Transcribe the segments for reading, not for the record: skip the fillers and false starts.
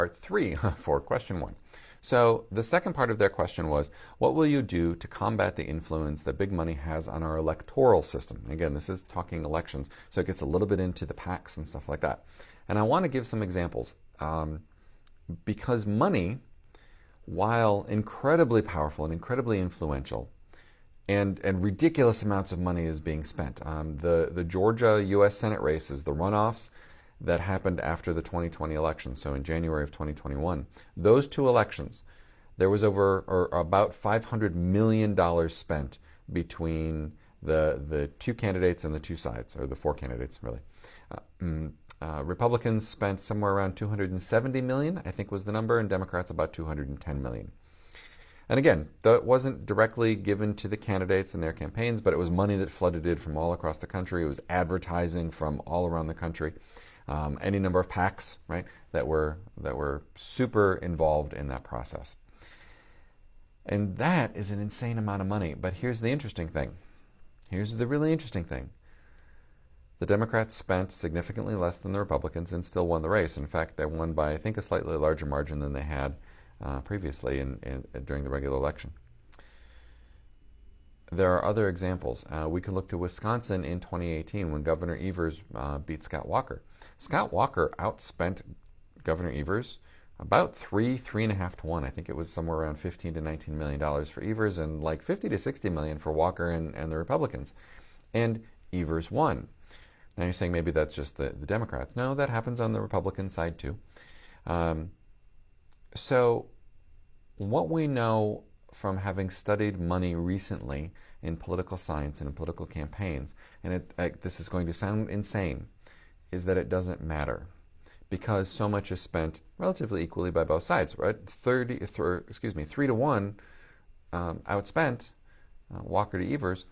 Part 3 for question 1. So the second part of their question was, what will you do to combat the influence that big money has on our electoral system? Again, this is talking elections, so it gets a little bit into the PACs and stuff like that. And I want to give some examples because money, while incredibly powerful and incredibly influential, and ridiculous amounts of money is being spent. The Georgia U.S. Senate races, the runoffs that happened after the 2020 election, so in January of 2021, those two elections, there was about $500 million spent between the two candidates and the two sides, or the four candidates, really. Republicans spent somewhere around $270 million, I think was the number, and Democrats about $210 million. And again, that wasn't directly given to the candidates and their campaigns, but it was money that flooded in from all across the country. It was advertising from all around the country. Any number of PACs, right, that were super involved in that process. And that is an insane amount of money. But here's the interesting thing. Here's the really interesting thing. The Democrats spent significantly less than the Republicans and still won the race. In fact, they won by, I think, a slightly larger margin than they had previously during the regular election. There are other examples. We could look to Wisconsin in 2018 when Governor Evers beat Scott Walker. Scott Walker outspent Governor Evers about 3.5 to 1. I think it was somewhere around $15 to $19 million for Evers and like $50 to $60 million for Walker and the Republicans. And Evers won. Now you're saying maybe that's just the Democrats. No, that happens on the Republican side too. So what we know from having studied money recently in political science and in political campaigns, and this is going to sound insane, is that it doesn't matter because so much is spent relatively equally by both sides, right? 3 to 1 outspent Walker to Evers,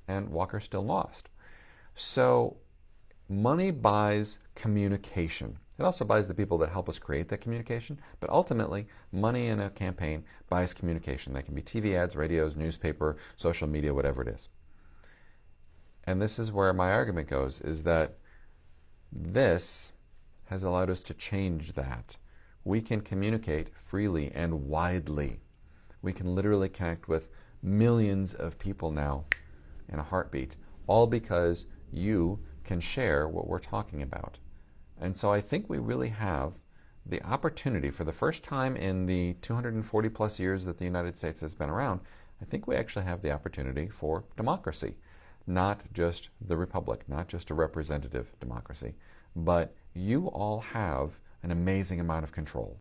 and Walker still lost. So money buys communication. It also buys the people that help us create that communication, but ultimately, money in a campaign buys communication. That can be TV ads, radios, newspaper, social media, whatever it is. And this is where my argument goes, is that this has allowed us to change that. We can communicate freely and widely. We can literally connect with millions of people now in a heartbeat, all because you can share what we're talking about. And so I think we really have the opportunity, for the first time in the 240 plus years that the United States has been around, I think we actually have the opportunity for democracy. Not just the republic, not just a representative democracy, but you all have an amazing amount of control.